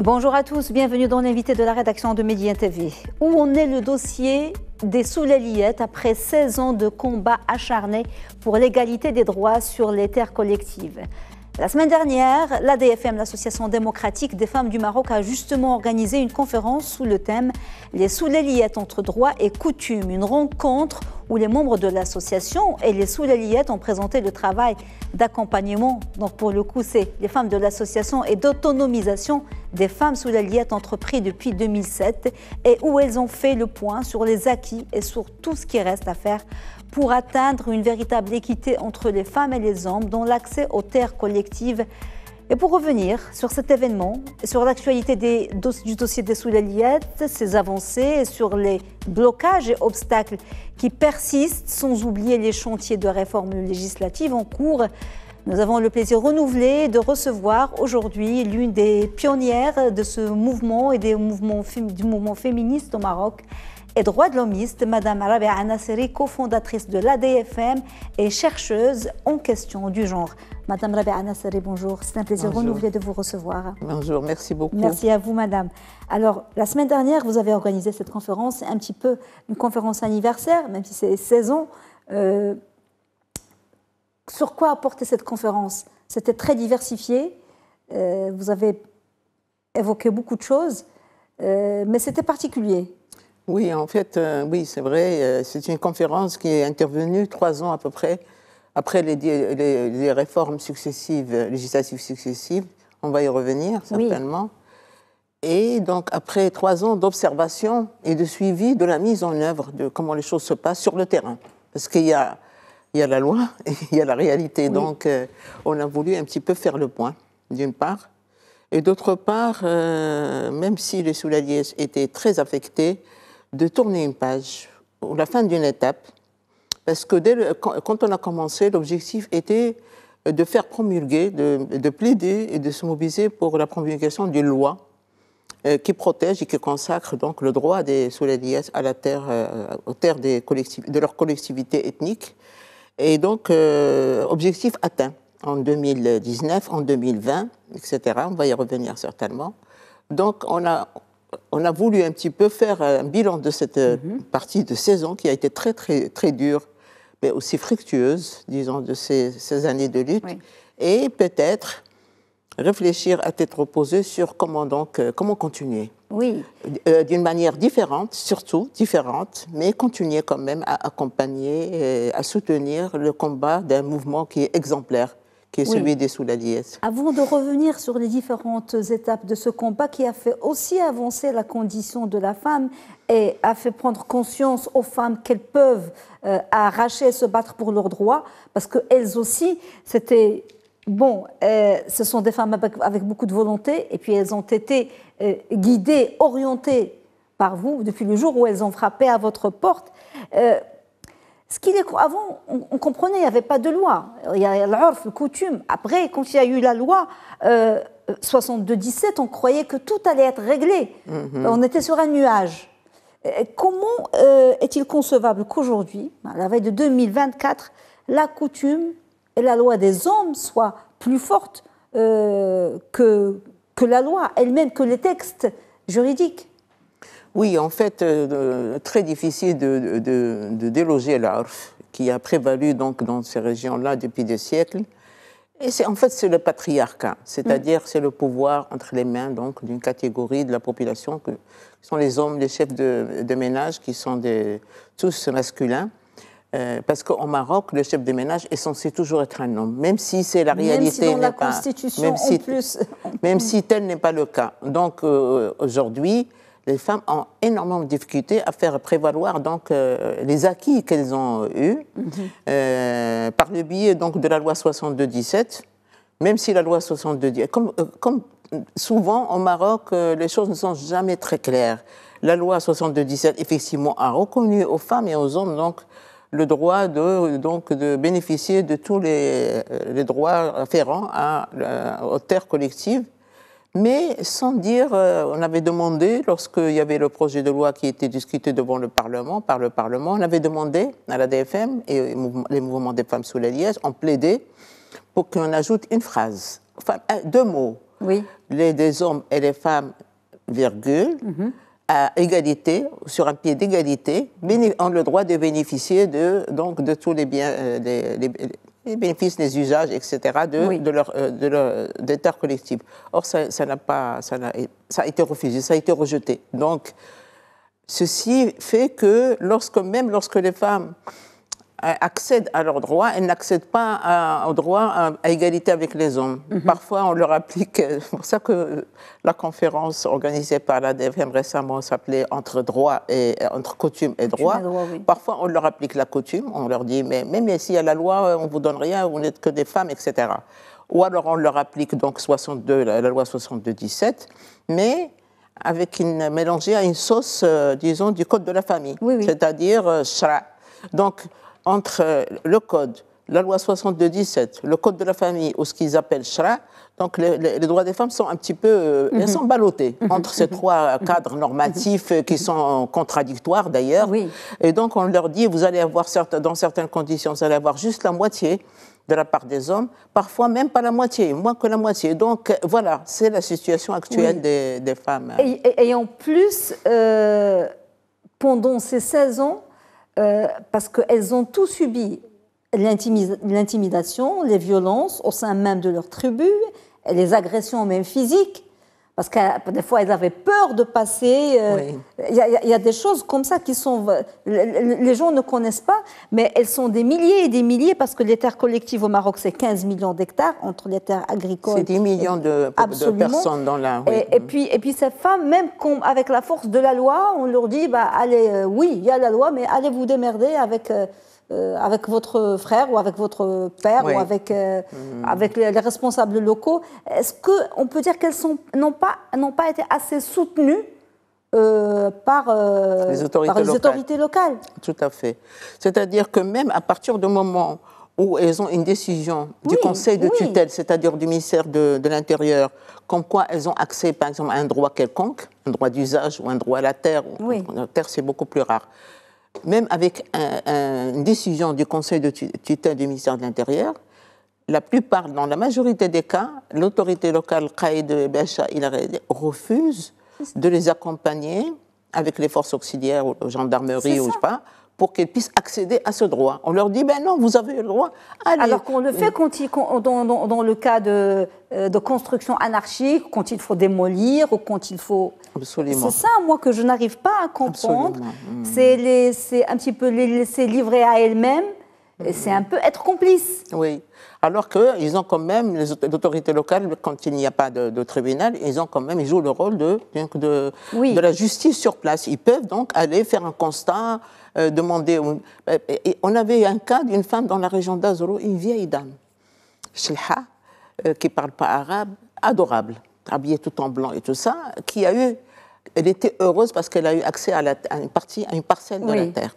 Bonjour à tous, bienvenue dans l'invité de la rédaction de Média TV. Où en est le dossier des Soulaliyettes après 16 ans de combat acharné pour l'égalité des droits sur les terres collectives? La semaine dernière, l'ADFM, l'Association démocratique des femmes du Maroc, a justement organisé une conférence sous le thème « Les Soulaliyettes entre droit et coutume », une rencontre où les membres de l'association et les Soulaliyettes ont présenté le travail d'accompagnement. Donc pour le coup, c'est les femmes de l'association et d'autonomisation des femmes Soulaliyettes entrepris depuis 2007 et où elles ont fait le point sur les acquis et sur tout ce qui reste à faire pour atteindre une véritable équité entre les femmes et les hommes dans l'accès aux terres collectives. Et pour revenir sur cet événement, sur l'actualité du dossier des Soulaliyettes, ses avancées, et sur les blocages et obstacles qui persistent, sans oublier les chantiers de réforme législative en cours, nous avons le plaisir renouvelé de recevoir aujourd'hui l'une des pionnières de ce mouvement et du mouvement féministe au Maroc et droits de l'hommiste, Madame Rabia Nasseri, cofondatrice de l'ADFM et chercheuse en question du genre. Madame Rabia Nasseri, bonjour. C'est un plaisir renouvelé de vous recevoir. Bonjour, merci beaucoup. Merci à vous, Madame. Alors, la semaine dernière, vous avez organisé cette conférence, un petit peu une conférence anniversaire, même si c'est 16 ans. Sur quoi a porté cette conférence? C'était très diversifié. Vous avez évoqué beaucoup de choses, mais c'était particulier. Oui, en fait, oui, c'est vrai. C'est une conférence qui est intervenue 3 ans à peu près après les réformes successives, législatives successives. On va y revenir certainement. Oui. Et donc, après 3 ans d'observation et de suivi de la mise en œuvre de comment les choses se passent sur le terrain. Parce qu'il y a la loi et il y a la réalité. Oui. Donc, on a voulu un petit peu faire le point, d'une part. Et d'autre part, même si les Soulaliyettes étaient très affectés, de tourner une page, ou la fin d'une étape, parce que quand on a commencé, l'objectif était de faire promulguer, de plaider et de se mobiliser pour la promulgation d'une loi qui protège et qui consacre donc le droit des Soulaliyettes à la terre, aux terres de leur collectivité ethnique. Et donc, objectif atteint en 2019, en 2020, etc. On va y revenir certainement. Donc, on a voulu un petit peu faire un bilan de cette partie de 16 ans qui a été très, très, très dure, mais aussi fructueuse, disons, de ces années de lutte, oui. Et peut-être réfléchir à tête reposée sur comment continuer. Oui. D'une manière différente, surtout différente, mais continuer quand même à accompagner, à soutenir le combat d'un mouvement qui est exemplaire, qui est celui des Soulaliyettes. Avant de revenir sur les différentes étapes de ce combat qui a fait aussi avancer la condition de la femme et a fait prendre conscience aux femmes qu'elles peuvent arracher et se battre pour leurs droits, parce qu'elles aussi, c'était... Bon, ce sont des femmes avec beaucoup de volonté, et puis elles ont été guidées, orientées par vous depuis le jour où elles ont frappé à votre porte. Avant, on comprenait, il n'y avait pas de loi. Il y a l'urf, le coutume. Après, quand il y a eu la loi 62-17, on croyait que tout allait être réglé. On était sur un nuage. Comment est-il concevable qu'aujourd'hui, à la veille de 2024, la coutume et la loi des hommes soient plus fortes que la loi elle-même, que les textes juridiques? Oui, en fait, très difficile de déloger l'urf qui a prévalu donc dans ces régions-là depuis des siècles. Et en fait, c'est le patriarcat, c'est-à-dire c'est le pouvoir entre les mains donc d'une catégorie de la population qui sont les hommes, les chefs de ménage, qui sont tous masculins. Parce qu'au Maroc, le chef de ménage est censé toujours être un homme, même si c'est la réalité. Même si dans la Constitution, en plus. Même si tel n'est pas le cas. Donc aujourd'hui, les femmes ont énormément de difficultés à faire prévaloir donc, les acquis qu'elles ont eus par le biais donc, de la loi 62-17, même si la loi 62-17... Comme souvent au Maroc, les choses ne sont jamais très claires. La loi 62-17, effectivement, a reconnu aux femmes et aux hommes donc, le droit de bénéficier de tous les droits afférents aux terres collectives, mais sans dire, on avait demandé, lorsqu'il y avait le projet de loi qui était discuté devant le Parlement, par le Parlement, on avait demandé à la DFM et les mouvements des femmes Soulaliyettes ont plaidé pour qu'on ajoute une phrase, enfin 2 mots. Oui. des hommes et les femmes, virgule, à égalité, sur un pied d'égalité, ont le droit de bénéficier donc, de tous les biens, les bénéfices, les usages, etc., des terres collectives. Or, ça a été refusé, ça a été rejeté. Donc, ceci fait que même lorsque les femmes accèdent à leurs droits, elles n'accèdent pas au droit à égalité avec les hommes. Parfois, on leur applique, c'est pour ça que la conférence organisée par l'ADFM récemment s'appelait entre coutume et droit. Oui. Parfois, on leur applique la coutume, on leur dit, mais même s'il y a la loi, on ne vous donne rien, vous n'êtes que des femmes, etc. Ou alors, on leur applique donc la loi 62-17, mais mélangée à une sauce, disons, du code de la famille, c'est-à-dire shra. Donc, entre le code, la loi 62-17, le code de la famille ou ce qu'ils appellent shra, donc les droits des femmes sont un petit peu elles sont ballottées entre ces trois cadres normatifs qui sont contradictoires d'ailleurs. Oui. Et donc on leur dit, vous allez avoir dans certaines conditions, vous allez avoir juste la moitié de la part des hommes, parfois même pas la moitié, moins que la moitié. Donc voilà, c'est la situation actuelle des femmes. Et en plus, pendant ces 16 ans, parce qu'elles ont tout subi, l'intimidation, les violences au sein même de leur tribu, et les agressions même physiques, parce que des fois elles avaient peur de passer. Il y a des choses comme ça qui sont... Les gens ne connaissent pas, mais elles sont des milliers et des milliers, parce que les terres collectives au Maroc, c'est 15 millions d'hectares, entre les terres agricoles... C'est 10 millions de personnes dans la... Oui. Et puis ces femmes, même avec la force de la loi, on leur dit, allez, oui, il y a la loi, mais allez vous démerder avec votre frère ou avec votre père ou avec les responsables locaux. Est-ce qu'on peut dire qu'elles n'ont pas été assez soutenues par les autorités locales? Tout à fait. C'est-à-dire que même à partir du moment où elles ont une décision du conseil de tutelle, c'est-à-dire du ministère de l'Intérieur, comme quoi elles ont accès, par exemple, à un droit quelconque, un droit d'usage ou un droit à la terre. La terre, c'est beaucoup plus rare. Même avec une décision du conseil de tutelle du ministère de l'Intérieur, dans la majorité des cas, l'autorité locale, Qaïd, Bacha, refuse de les accompagner avec les forces auxiliaires ou la gendarmerie ou je sais pas, pour qu'elles puissent accéder à ce droit. On leur dit, non, vous avez le droit. Allez. Alors qu'on le fait dans le cas de construction anarchique, quand il faut démolir ou quand il faut... Absolument. C'est ça, moi, que je n'arrive pas à comprendre. C'est un petit peu les laisser livrer à elles-mêmes, et c'est un peu être complice. Oui. Alors qu'ils ont quand même, les autorités locales, quand il n'y a pas de tribunal, ils jouent le rôle de la justice sur place. Ils peuvent donc aller faire un constat, demander... Et on avait un cas d'une femme dans la région d'Azoro, une vieille dame, Shelha, qui ne parle pas arabe, adorable, habillée tout en blanc et tout ça, elle était heureuse parce qu'elle a eu accès à une parcelle de la terre.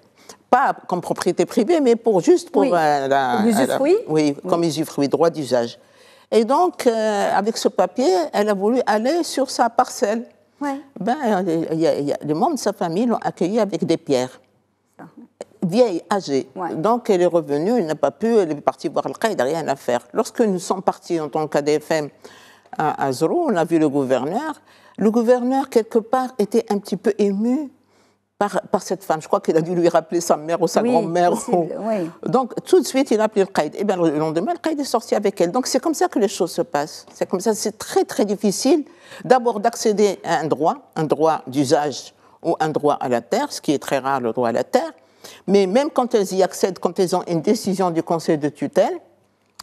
Pas comme propriété privée, mais pour l'usufruit. Comme usufruit, droit d'usage. Et donc, avec ce papier, elle a voulu aller sur sa parcelle. Les membres de sa famille l'ont accueillie avec des pierres. Vieille, âgée. Donc, elle est revenue, elle n'a pas pu, elle est partie voir le Qaïd, rien à faire. Lorsque nous sommes partis en tant qu'ADFM à Zoro, on a vu le gouverneur. Le gouverneur, quelque part, était un petit peu ému par cette femme. Je crois qu'il a dû lui rappeler sa mère ou sa grand-mère. Donc, tout de suite, il a appelé le Qaïd. Et bien, le lendemain, le Qaïd est sorti avec elle. Donc, c'est comme ça que les choses se passent. C'est comme ça, c'est très, très difficile d'abord d'accéder à un droit d'usage ou un droit à la terre, ce qui est très rare, le droit à la terre. Mais même quand elles y accèdent, quand elles ont une décision du conseil de tutelle,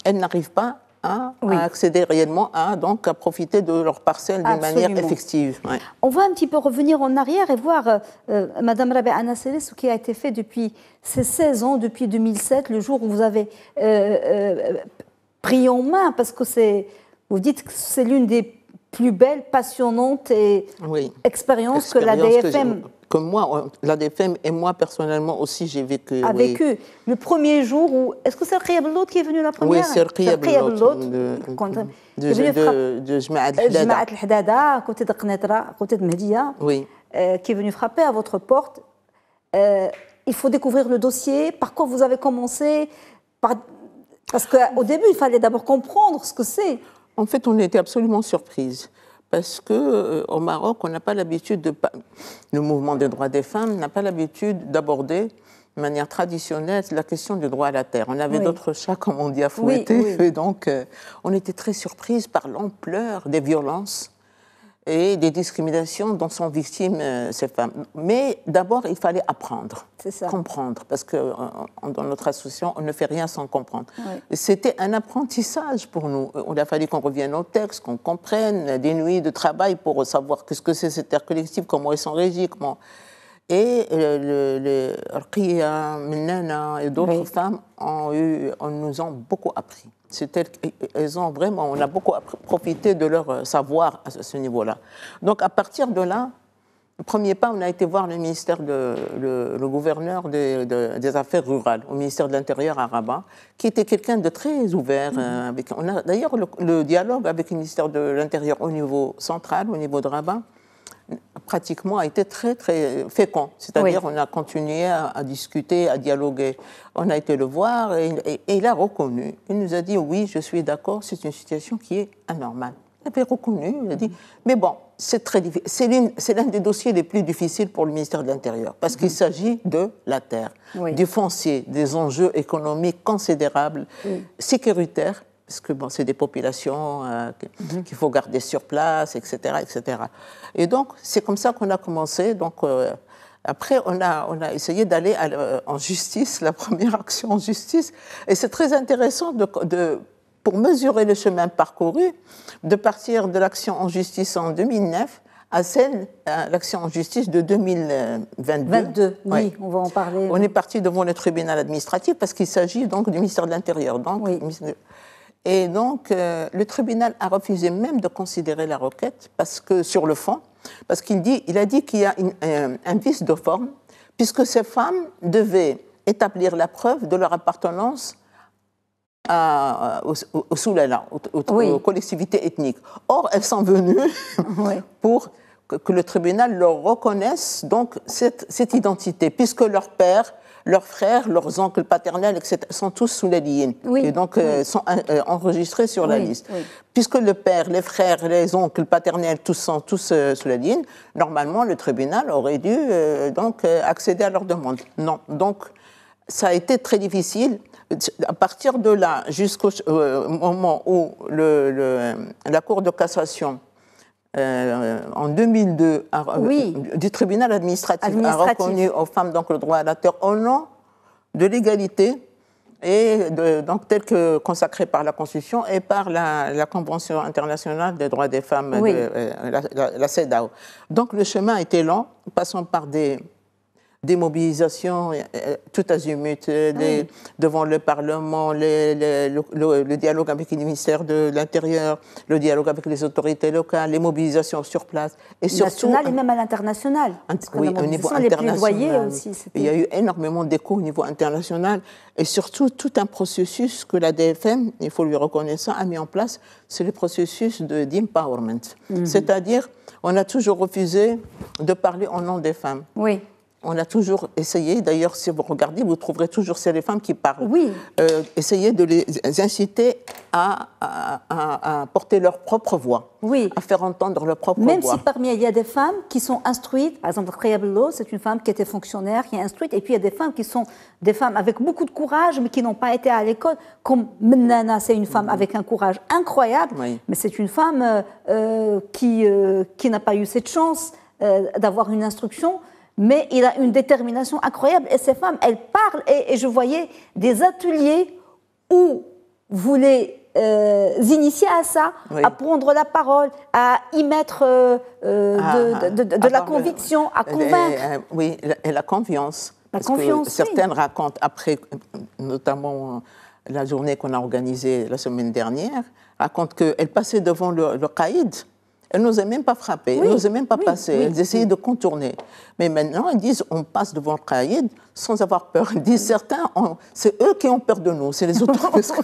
elles n'arrivent pas à accéder réellement à profiter de leur parcelle d'une manière effective. On va un petit peu revenir en arrière et voir, Madame Rabia Nasseri, ce qui a été fait depuis ces 16 ans, depuis 2007, le jour où vous avez pris en main, parce que vous dites que c'est l'une des plus belles, passionnantes expériences que l'ADFM... Que moi, l'ADFM et moi personnellement aussi, j'ai vécu. Vécu. Le premier jour où... Est-ce que c'est Rqia Bellout qui est venu la première? Oui, c'est Rqia Bellout de Jemaat al-Hadada, à côté de Qnetra, à côté de Mehdia, qui est venu frapper à votre porte. Il faut découvrir le dossier. Par quoi vous avez commencé? Parce qu'au début, il fallait d'abord comprendre ce que c'est. En fait, on était absolument surprises. parce qu'au Maroc, on n'a pas l'habitude le mouvement des droits des femmes n'a pas l'habitude d'aborder de manière traditionnelle la question du droit à la terre. On avait d'autres chats, comme on dit, à fouetter, et donc on était très surprise par l'ampleur des violences et des discriminations dont sont victimes ces femmes. Mais d'abord, il fallait apprendre, comprendre, parce que dans notre association, on ne fait rien sans comprendre. C'était un apprentissage pour nous. Il a fallu qu'on revienne au texte, qu'on comprenne, des nuits de travail pour savoir ce que c'est cette terre collective, comment ils sont régis, comment... Et Rqiya, Mennana et d'autres femmes nous ont beaucoup appris. On a beaucoup profité de leur savoir à ce niveau-là. Donc à partir de là, le premier pas, on a été voir le ministère, le gouverneur des Affaires rurales, au ministère de l'Intérieur à Rabat, qui était quelqu'un de très ouvert. On a d'ailleurs le dialogue avec le ministère de l'Intérieur au niveau central, au niveau de Rabat, pratiquement a été très, très fécond. C'est-à-dire on a continué à discuter, à dialoguer. On a été le voir et il a reconnu. Il nous a dit, oui, je suis d'accord, c'est une situation qui est anormale. Il avait reconnu, il a dit, mais bon, c'est très difficile. C'est l'un des dossiers les plus difficiles pour le ministère de l'Intérieur, parce qu'il s'agit de la terre, du foncier, des enjeux économiques considérables, sécuritaires, parce que bon, c'est des populations qu'il faut garder sur place, etc., etc. Et donc, c'est comme ça qu'on a commencé. Donc, après, on a essayé d'aller en justice, la première action en justice. Et c'est très intéressant pour mesurer le chemin parcouru, de partir de l'action en justice en 2009 à l'action en justice de 2022. Oui, on va en parler. On est parti devant le tribunal administratif parce qu'il s'agit donc du ministère de l'Intérieur. Et donc, le tribunal a refusé même de considérer la requête sur le fond, parce qu'il a dit qu'il y a un vice de forme, puisque ces femmes devaient établir la preuve de leur appartenance au Soulala, aux collectivités ethniques. Or, elles sont venues pour que le tribunal leur reconnaisse donc cette identité, puisque leur père, leurs frères, leurs oncles paternels, etc., sont tous sous la ligne. Et donc sont enregistrés sur la liste. Puisque le père, les frères, les oncles paternels, sont tous sous la ligne, normalement, le tribunal aurait dû accéder à leur demande. Non. Donc, ça a été très difficile. À partir de là, jusqu'au moment où la Cour de cassation en 2002, du tribunal administratif a reconnu aux femmes donc, le droit à la terre au nom de l'égalité et donc tel que consacré par la Constitution et par la Convention internationale des droits des femmes, la CEDAW. Donc le chemin a été long, passant par des mobilisations tout azimut, devant le Parlement, le dialogue avec le ministère de l'Intérieur, le dialogue avec les autorités locales, les mobilisations sur place. Et surtout, national et même à l'international. Au niveau international. Aussi, il y a eu énormément d'échos au niveau international. Et surtout, tout un processus que la DFM, il faut lui reconnaître ça, a mis en place, c'est le processus d'empowerment. C'est-à-dire, on a toujours refusé de parler au nom des femmes. On a toujours essayé, d'ailleurs, si vous regardez, vous trouverez toujours c'est les femmes qui parlent. Essayer de les inciter à porter leur propre voix, à faire entendre leur propre voix. Même si parmi elles, il y a des femmes qui sont instruites, par exemple, Rqiya Bello, c'est une femme qui était fonctionnaire, qui est instruite, et puis il y a des femmes qui sont des femmes avec beaucoup de courage, mais qui n'ont pas été à l'école, comme Mennana, c'est une femme avec un courage incroyable, mais c'est une femme qui n'a pas eu cette chance d'avoir une instruction, mais il a une détermination incroyable. Et ces femmes, elles parlent. Et je voyais des ateliers où vous les initiez à ça, à prendre la parole, à y mettre de la conviction, à convaincre. Et la confiance. Certaines racontent, après, notamment la journée qu'on a organisée la semaine dernière, racontent qu'elles passaient devant le caïd. Elles n'osaient même pas frapper, elles n'osaient même pas passer, elles essayaient de contourner. Mais maintenant, elles disent, on passe devant le caïd sans avoir peur. Ils disent, certains, c'est eux qui ont peur de nous, c'est les autres. Parce que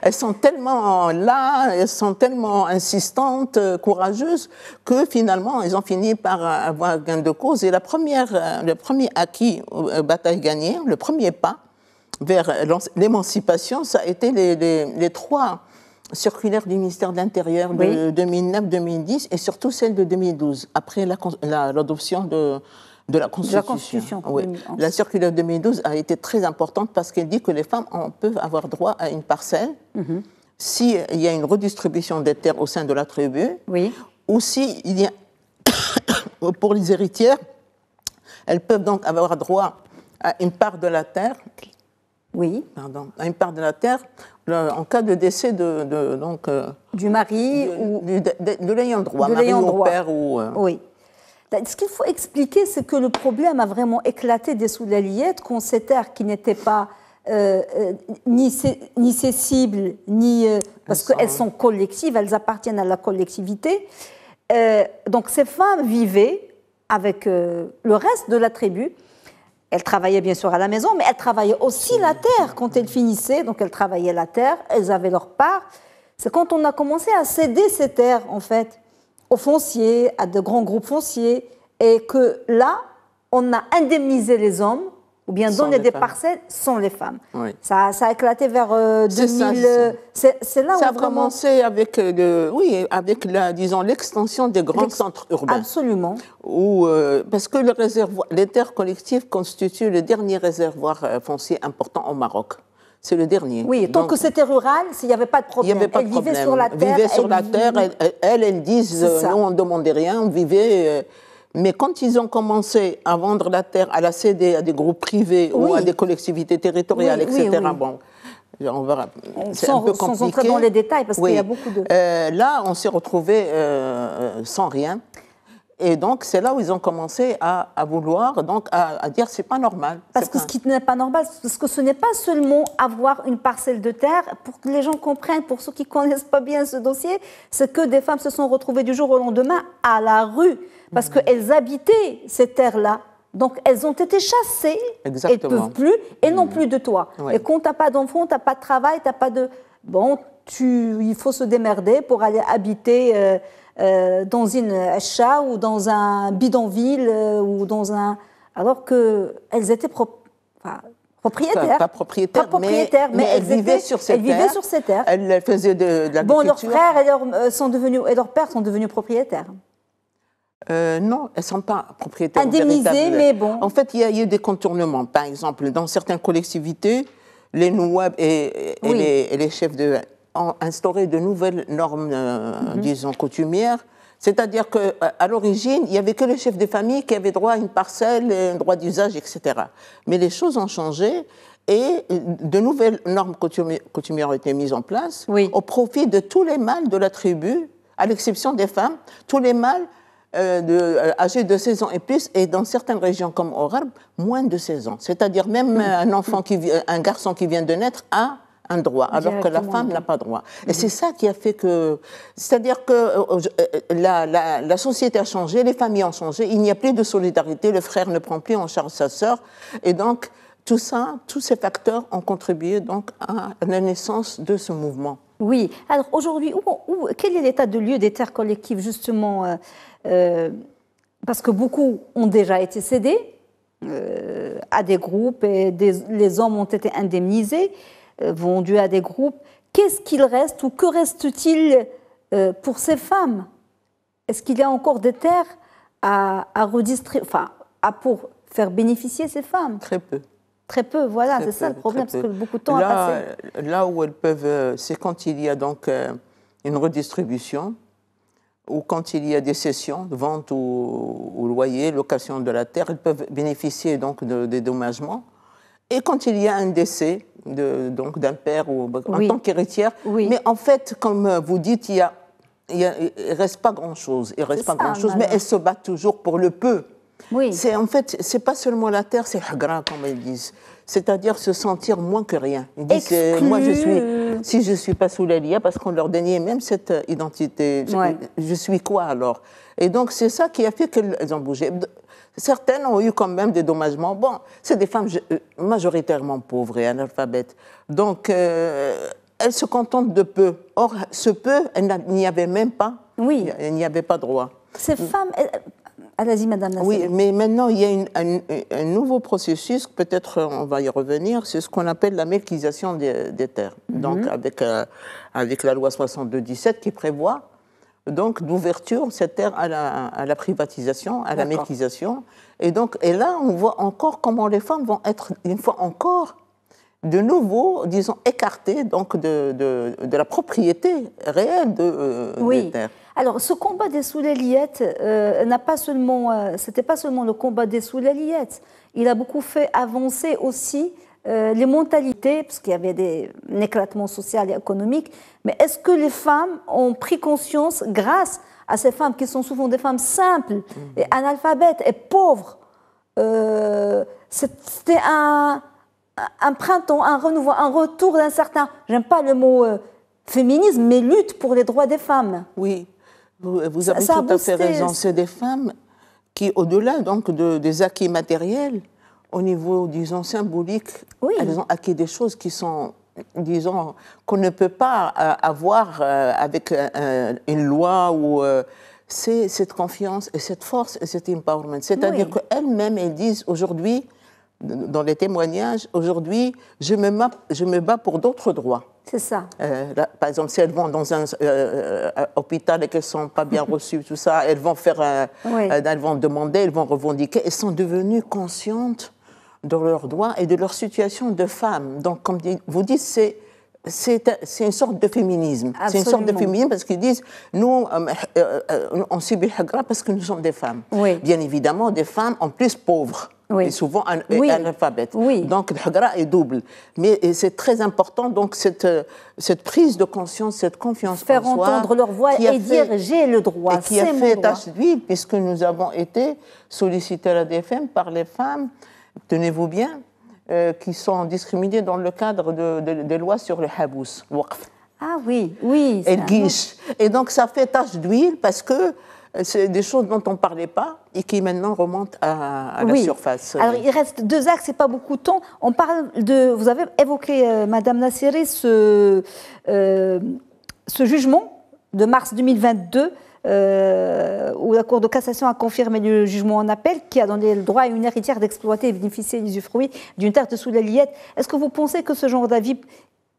elles sont tellement là, elles sont tellement insistantes, courageuses, que finalement, elles ont fini par avoir gain de cause. Et le premier acquis, bataille gagnée, le premier pas vers l'émancipation, ça a été les trois circulaire du ministère de l'Intérieur de 2009-2010 et surtout celle de 2012, après l'adoption de la Constitution. Oui. La circulaire de 2012 a été très importante parce qu'elle dit que les femmes peuvent avoir droit à une parcelle s'il y a une redistribution des terres au sein de la tribu, ou s'il y a, pour les héritières, elles peuvent donc avoir droit à une part de la terre. À une part de la terre en cas de décès du mari ou de l'ayant droit, mari ou père ou. Oui. Ce qu'il faut expliquer, c'est que le problème a vraiment éclaté dès Soulaliyet, qu'on ces terres qui n'étaient pas ni cessibles, ni parce qu'elles sont collectives, elles appartiennent à la collectivité. Donc ces femmes vivaient avec le reste de la tribu. Elles travaillaient bien sûr à la maison, mais elles travaillaient aussi la terre quand elles finissaient. Donc elles travaillaient la terre, elles avaient leur part. C'est quand on a commencé à céder ces terres, en fait, aux fonciers, à de grands groupes fonciers, et que là, on a indemnisé les hommes, ou bien donné des parcelles sans les femmes. Oui. Ça a éclaté vers 2000. C'est là où ça a commencé avec, disons, l'extension des grands centres urbains. Absolument. Parce que les terres collectives constituent le dernier réservoir foncier important au Maroc. C'est le dernier. Oui, tant que c'était rural, il n'y avait pas de problème. Il n'y avait pas de problème. Vivaient sur la terre. Vivaient sur la terre. Elles disent, nous, on ne demandait rien, on vivait. Mais quand ils ont commencé à vendre la terre, à la céder à des groupes privés ou à des collectivités territoriales, etc., bon, on va, c'est un peu compliqué. Sans entrer dans les détails, parce qu'il y a beaucoup de... Là, on s'est retrouvés sans rien. Et donc, c'est là où ils ont commencé à vouloir, donc à dire c'est pas normal. Parce que ce qui n'est pas normal, parce que ce n'est pas seulement avoir une parcelle de terre, pour que les gens comprennent, pour ceux qui ne connaissent pas bien ce dossier, c'est que des femmes se sont retrouvées du jour au lendemain à la rue, parce qu'elles habitaient ces terres-là. Donc, elles ont été chassées. Exactement. Elles ne peuvent plus, et non plus de toi. Oui. Et quand tu n'as pas d'enfants, tu n'as pas de travail, tu n'as pas de... Bon, il faut se démerder pour aller habiter... dans une hacha ou dans un bidonville ou dans un... Alors qu'elles étaient propriétaires. Pas propriétaires, mais elles vivaient sur ces terres. Elles vivaient sur ces terres. Elles faisaient de l'agriculture. Bon, leurs frères et leurs pères sont devenus propriétaires. Non, elles ne sont pas propriétaires. Indemnisées, mais bon. En fait, il y a eu des contournements. Par exemple, dans certaines collectivités, les nouabs et les chefs ont instauré de nouvelles normes, disons, coutumières. C'est-à-dire qu'à l'origine, il n'y avait que les chefs de famille qui avaient droit à une parcelle, un droit d'usage, etc. Mais les choses ont changé et de nouvelles normes coutumières ont été mises en place au profit de tous les mâles de la tribu, à l'exception des femmes. Tous les mâles âgés de 16 ans et plus, et dans certaines régions comme au Gharb, moins de 16 ans. C'est-à-dire même un garçon qui vient de naître a un droit, alors que la femme n'a pas droit. Et c'est ça qui a fait que... C'est-à-dire que la société a changé, les familles ont changé, il n'y a plus de solidarité, le frère ne prend plus en charge sa sœur, et donc tout ça, tous ces facteurs ont contribué donc à la naissance de ce mouvement. Oui. Alors aujourd'hui, quel est l'état de lieu des terres collectives, justement parce que beaucoup ont déjà été cédés à des groupes, et les hommes ont été indemnisés, vendus à des groupes. Qu'est-ce qu'il reste ou que reste-t-il pour ces femmes? Est-ce qu'il y a encore des terres à redistribuer, pour faire bénéficier ces femmes? Très peu. Très peu, voilà, c'est ça le problème, parce que beaucoup de temps a passé. Là où elles peuvent, c'est quand il y a donc une redistribution, ou quand il y a des cessions, vente ou loyer, location de la terre, elles peuvent bénéficier donc de dédommagements. Et quand il y a un décès d'un père ou en tant qu'héritière, mais en fait, comme vous dites, il ne reste pas grand-chose. Il reste pas grand-chose, mais elles se battent toujours pour le peu. Oui. En fait, c'est pas seulement la terre, c'est hagra, comme elles disent. C'est-à-dire se sentir moins que rien. Ils disent, moi, si je suis pas Soulalia, parce qu'on leur donnait même cette identité, je suis quoi alors? Et donc, c'est ça qui a fait qu'elles ont bougé. Certaines ont eu quand même des dommagements. Bon, c'est des femmes majoritairement pauvres et analphabètes. Donc, elles se contentent de peu. Or, ce peu, il n'y avait même pas. Oui. Il n'y avait pas droit. Ces femmes, Allez-y, Madame Nasseri. Oui, mais maintenant, il y a un nouveau processus, peut-être on va y revenir, c'est ce qu'on appelle la melkisation des terres. Donc, avec la loi 62-17 qui prévoit donc d'ouverture de cette terre à la privatisation, à la melkisation. Et là, on voit encore comment les femmes vont être, une fois encore, de nouveau, disons, écartées donc, de la propriété réelle des terres. Alors, ce combat des Soulaliettes c'était pas seulement le combat des Soulaliettes. Il a beaucoup fait avancer aussi les mentalités, parce qu'il y avait un éclatement social et économique. Mais est-ce que les femmes ont pris conscience, grâce à ces femmes qui sont souvent des femmes simples, et analphabètes et pauvres, c'était un printemps, un renouveau, un retour d'un certain, j'aime pas le mot féminisme, mais lutte pour les droits des femmes. Oui. Vous avez tout à fait raison. C'est des femmes qui, au-delà donc des acquis matériels, au niveau, disons, symbolique, elles ont acquis des choses qui sont, disons, qu'on ne peut pas avoir avec une loi ou c'est cette confiance et cette force et cet empowerment. C'est-à-dire qu'elles-mêmes, elles disent aujourd'hui, dans les témoignages, aujourd'hui, je me bats pour d'autres droits. C'est ça. Là, par exemple, si elles vont dans un hôpital et qu'elles ne sont pas bien reçues, tout ça, elles vont elles vont demander, elles vont revendiquer. Elles sont devenues conscientes de leurs droits et de leur situation de femme. Donc, comme vous dites, c'est une sorte de féminisme. Absolument. C'est une sorte de féminisme parce qu'ils disent, nous, on subit le hagra parce que nous sommes des femmes. Oui. Bien évidemment, des femmes en plus pauvres. Et souvent analphabètes. Donc le hagra est double. Mais c'est très important, donc, cette prise de conscience, cette confiance en soi. Faire entendre leur voix et dire j'ai le droit, c'est mon droit. Et qui a fait tache d'huile, puisque nous avons été sollicités à la DFM par les femmes, tenez-vous bien, qui sont discriminées dans le cadre des lois sur le habous, waqf. Ah oui, oui. Et le guiche. Et donc ça fait tache d'huile parce que c'est des choses dont on ne parlait pas et qui maintenant remontent à la surface. Alors, il reste 2 axes, c'est pas beaucoup de temps. On parle vous avez évoqué, Madame Nasseri, ce jugement de mars 2022 où la Cour de cassation a confirmé le jugement en appel qui a donné le droit à une héritière d'exploiter et bénéficier des usufruits d'une terre de Soulaliettes. Est-ce que vous pensez que ce genre d'avis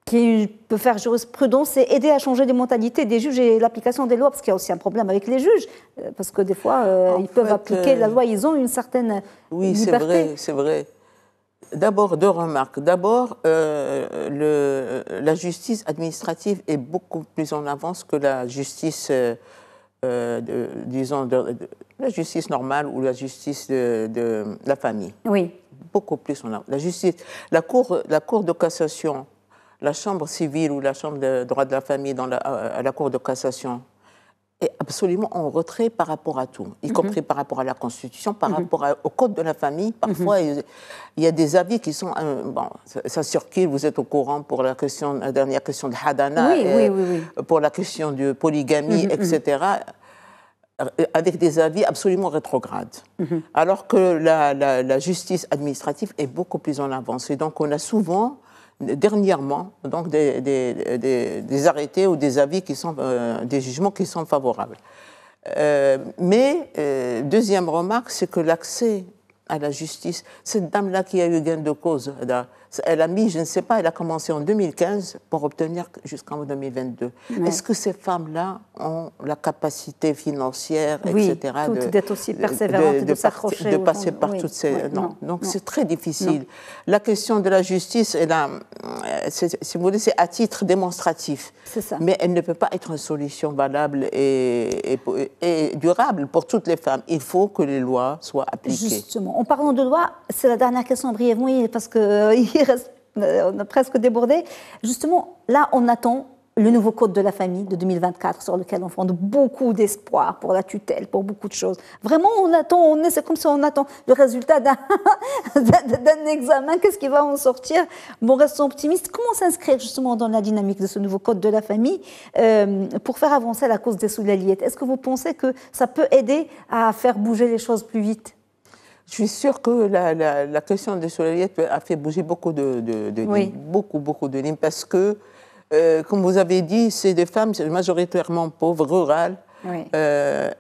qui peut faire jurisprudence et aider à changer les mentalités des juges et l'application des lois, parce qu'il y a aussi un problème avec les juges, parce que des fois, ils peuvent appliquer la loi, ils ont une certaine liberté. Oui, c'est vrai. D'abord, 2 remarques. D'abord, la justice administrative est beaucoup plus en avance que la justice, disons, la justice normale ou la justice de la famille. Oui. Beaucoup plus en avance. La Cour de cassation, la Chambre civile ou la Chambre de droit de la famille à la Cour de cassation est absolument en retrait par rapport à tout, y compris par rapport à la Constitution, par rapport au Code de la famille. Parfois, il y a des avis qui sont... ça circule, vous êtes au courant pour la dernière question de Hadana, pour la question de polygamie, etc., avec des avis absolument rétrogrades. Alors que la justice administrative est beaucoup plus en avance. Et donc, on a souvent... dernièrement, donc des arrêtés ou des avis qui sont, des jugements qui sont favorables. Mais, deuxième remarque, c'est que l'accès à la justice, cette dame-là qui a eu gain de cause, elle a mis, je ne sais pas, elle a commencé en 2015 pour obtenir jusqu'en 2022. Ouais. Est-ce que ces femmes-là ont la capacité financière, etc., d'être aussi persévérantes, de s'accrocher de passer par toutes ces... Non. Donc c'est très difficile. Non. La question de la justice, si vous voulez, c'est à titre démonstratif. C'est ça. Mais elle ne peut pas être une solution valable et durable pour toutes les femmes. Il faut que les lois soient appliquées. Justement. En parlant de loi, c'est la dernière question brièvement, parce qu'on a presque débordé. Justement, là, on attend le nouveau code de la famille de 2024 sur lequel on fonde beaucoup d'espoir pour la tutelle, pour beaucoup de choses. Vraiment, on attend, c'est comme si on attend le résultat d'un examen. Qu'est-ce qui va en sortir? Bon, restons optimistes. Comment s'inscrire justement dans la dynamique de ce nouveau code de la famille pour faire avancer la cause des Soulaliettes? Est-ce que vous pensez que ça peut aider à faire bouger les choses plus vite? Je suis sûre que la question des Soulaliettes a fait bouger beaucoup de lignes, beaucoup de lignes, parce que, comme vous avez dit, c'est des femmes majoritairement pauvres, rurales,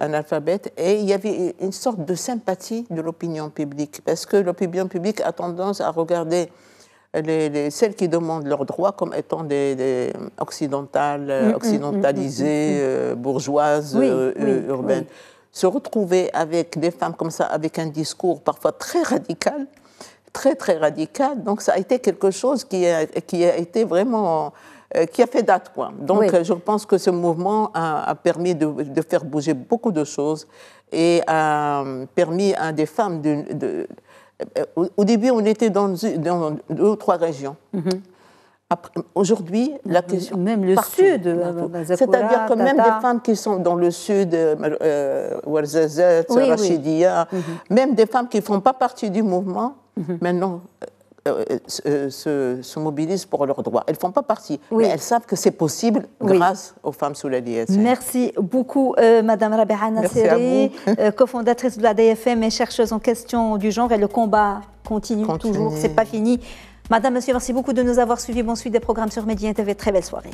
analphabètes. Et il y avait une sorte de sympathie de l'opinion publique, parce que l'opinion publique a tendance à regarder celles qui demandent leurs droits comme étant des occidentales, occidentalisées, bourgeoises, urbaines. Se retrouver avec des femmes comme ça, avec un discours parfois très radical, très radical, donc ça a été quelque chose qui a été vraiment... qui a fait date, quoi. Donc, je pense que ce mouvement a permis de faire bouger beaucoup de choses et a permis à des femmes au début, on était dans 2 ou 3 régions. Aujourd'hui, la question... Même le sud. C'est-à-dire que même des femmes qui sont dans le sud, Ouarzazate, Rachidia, même des femmes qui ne font pas partie du mouvement, maintenant se mobilisent pour leurs droits. Elles ne font pas partie, mais elles savent que c'est possible grâce aux femmes soulaliyettes. Merci beaucoup, Madame Rabia Nasseri, cofondatrice de la DFM et chercheuse en questions du genre. Et le combat continue. Toujours, c'est pas fini. Madame, monsieur, merci beaucoup de nous avoir suivis. Bon suite des programmes sur Média TV. Très belle soirée.